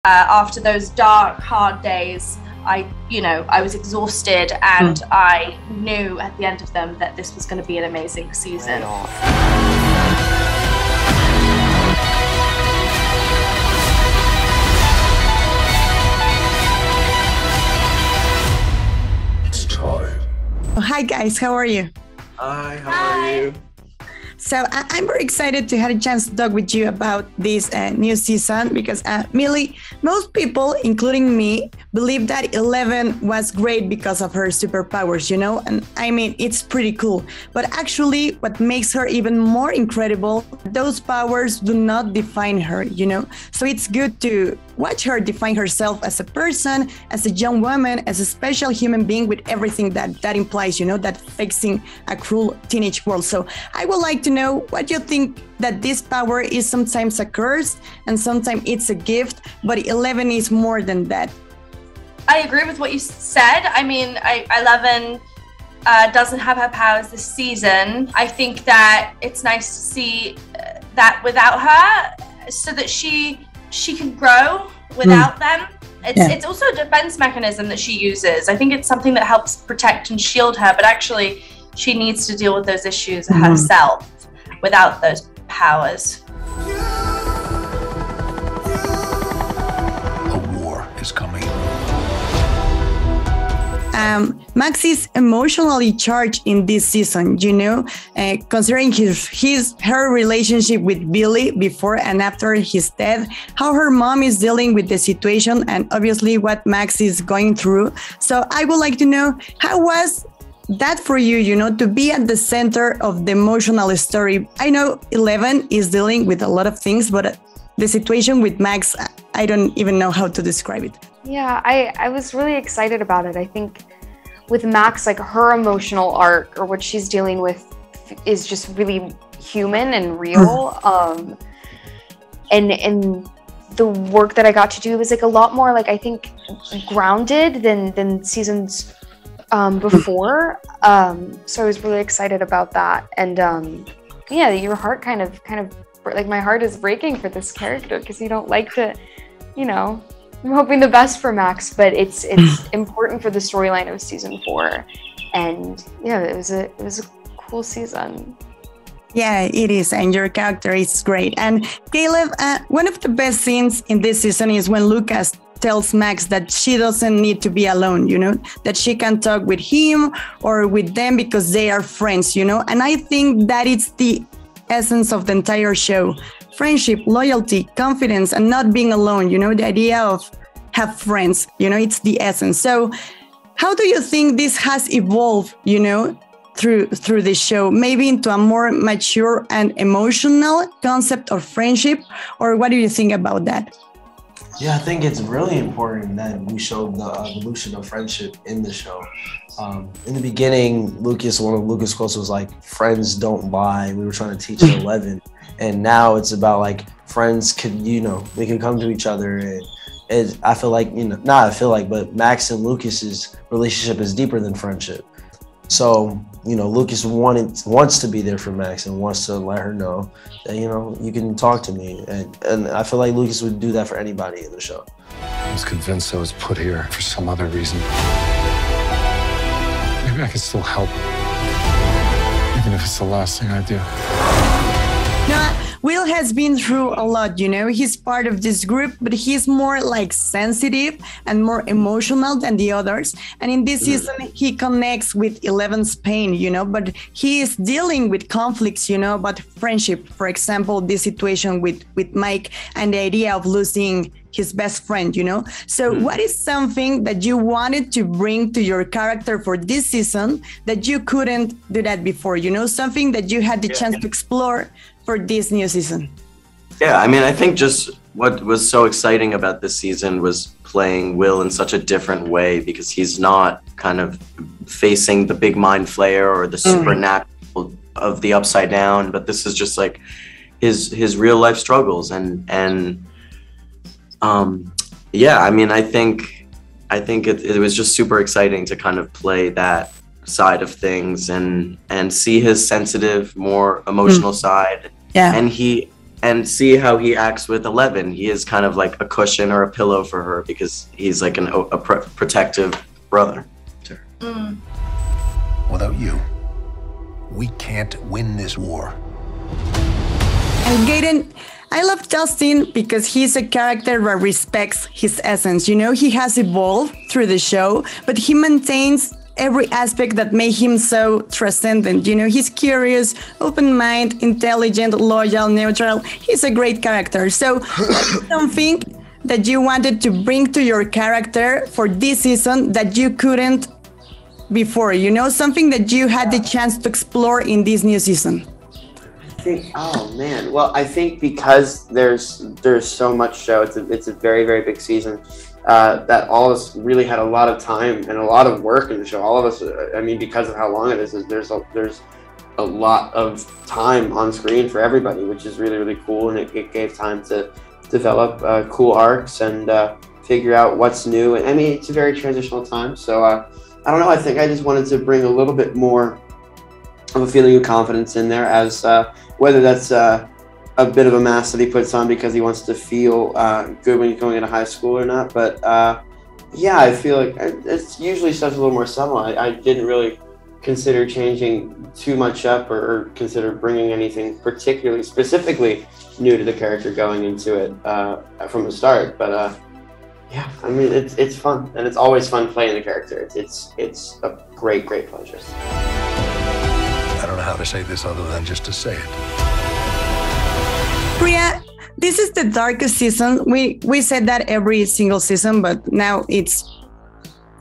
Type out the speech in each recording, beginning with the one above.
After those dark, hard days, I was exhausted, and I knew at the end of them that this was going to be an amazing season. It's time. Hi guys, how are you? Hi, how are you? So I'm very excited to have a chance to talk with you about this new season because, Millie, most people, including me, believe that Eleven was great because of her superpowers, you know? And I mean, it's pretty cool. But actually, what makes her even more incredible, those powers do not define her, you know? So it's good to watch her define herself as a person, as a young woman, as a special human being with everything that implies, you know, that facing a cruel teenage world. So I would like to know what you think that this power is sometimes a curse and sometimes it's a gift, but Eleven is more than that. I agree with what you said. I mean, Eleven doesn't have her powers this season. I think that it's nice to see that without her, so that she can grow without them. It's also a defense mechanism that she uses. I think it's something that helps protect and shield her, but actually she needs to deal with those issues herself without those powers. A war is coming. Max is emotionally charged in this season, you know, considering her relationship with Billy before and after his death, how her mom is dealing with the situation, and obviously what Max is going through. So I would like to know, how was that for you, you know, to be at the center of the emotional story? I know Eleven is dealing with a lot of things, but the situation with Max, I don't even know how to describe it. Yeah, I was really excited about it. I think with Max, like her emotional arc or what she's dealing with is just really human and real. And the work that I got to do was like a lot more, like, I think, grounded than seasons before. So I was really excited about that. And yeah, your heart kind of like, my heart is breaking for this character because you don't like to, you know, I'm hoping the best for Max, but it's important for the storyline of season 4. And yeah, it was a cool season. Yeah, it is, and your character is great. And Caleb, one of the best scenes in this season is when Lucas tells Max that she doesn't need to be alone, you know, that she can talk with him or with them because they are friends, you know. And I think that it's the essence of the entire show. Friendship, loyalty, confidence, and not being alone, you know, the idea of have friends, you know, it's the essence. So how do you think this has evolved, you know, through this show, maybe into a more mature and emotional concept of friendship? Or what do you think about that? Yeah, I think it's really important that we showed the evolution of friendship in the show. In the beginning, one of Lucas' quotes was like, friends don't lie. We were trying to teach 11. And now it's about like friends could, you know, we can come to each other. And I feel like, you know, not I feel like, but Max and Lucas's relationship is deeper than friendship. So, you know, Lucas wants to be there for Max and wants to let her know that, you know, you can talk to me. And I feel like Lucas would do that for anybody in the show. I was convinced I was put here for some other reason. Maybe I can still help, even if it's the last thing I do. No, Will has been through a lot, you know. He's part of this group, but he's more like sensitive and more emotional than the others. And in this season, he connects with Eleven's pain, you know, but he is dealing with conflicts, you know, about friendship. For example, this situation with Mike and the idea of losing his best friend, you know. So what is something that you wanted to bring to your character for this season that you couldn't do that before, you know, something that you had the chance to explore for this new season? Yeah, I mean, I think just what was so exciting about this season was playing Will in such a different way, because he's not kind of facing the big mind flayer or the supernatural of the Upside Down, but this is just like his real life struggles. And yeah, I mean, I think it was just super exciting to kind of play that side of things and see his sensitive, more emotional side. Yeah. And he and see how he acts with Eleven. He is kind of like a cushion or a pillow for her because he's like a protective brother to her. Without you, we can't win this war. And Gaten, I love Dustin because he's a character that respects his essence. You know, he has evolved through the show, but he maintains every aspect that made him so transcendent. You know, he's curious, open mind, intelligent, loyal, neutral. He's a great character. So something that you wanted to bring to your character for this season that you couldn't before, you know, something that you had the chance to explore in this new season. Oh man, well, I think because there's so much show, it's a very, very big season, that all of us really had a lot of time and a lot of work in the show. All of us, I mean, because of how long it is, there's a lot of time on screen for everybody, which is really, really cool, and it gave time to develop cool arcs and figure out what's new. And I mean, it's a very transitional time, so I don't know, I think I just wanted to bring a little bit more of a feeling of confidence in there, as whether that's a bit of a mask that he puts on because he wants to feel good when he's going into high school or not. But yeah, I feel like it's usually stuff a little more subtle. I didn't really consider changing too much up or consider bringing anything particularly specifically new to the character going into it from the start. But yeah, I mean, it's fun, and it's always fun playing the character. It's a great pleasure. I don't know how to say this other than just to say it. Priya, this is the darkest season. We said that every single season, but now it's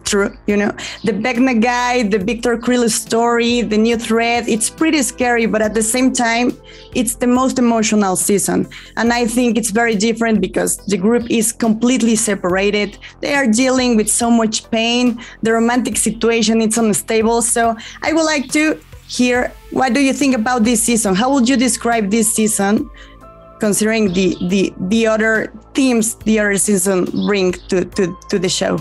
true, you know. The Vecna guy, the Victor Krill story, the new thread, it's pretty scary, but at the same time, it's the most emotional season. And I think it's very different because the group is completely separated. They are dealing with so much pain. The romantic situation is unstable. So I would like to hear, what do you think about this season? How would you describe this season, considering the other themes the other season bring to the show?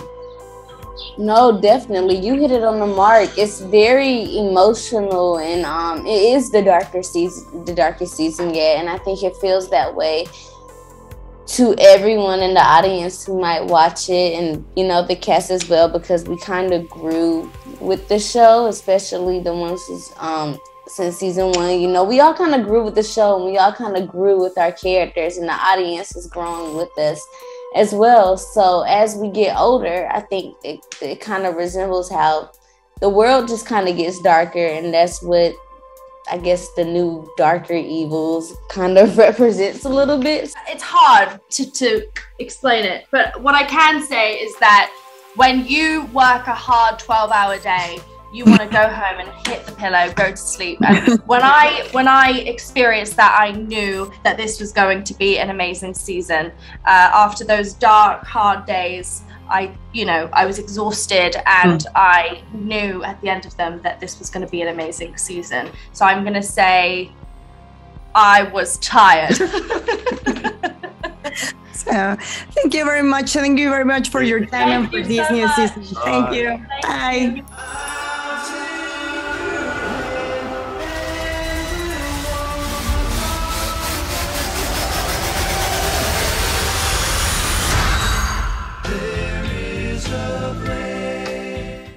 No, definitely. You hit it on the mark. It's very emotional, and it is the darkest season yet. And I think it feels that way to everyone in the audience who might watch it, and you know, the cast as well, because we kind of grew with the show, especially the ones since season 1. You know, we all kind of grew with the show, and we all kind of grew with our characters, and the audience is growing with us as well. So as we get older, I think it kind of resembles how the world just kind of gets darker, and that's what I guess the new Darker Evils kind of represents a little bit. It's hard to explain it, but what I can say is that when you work a hard 12-hour day, you want to go home and hit the pillow, go to sleep. And when I experienced that, I knew that this was going to be an amazing season. After those dark, hard days, I was exhausted, and I knew at the end of them that this was going to be an amazing season. So I'm going to say I was tired. So thank you very much. Thank you very much for your time and for this new season. Thank you. Bye.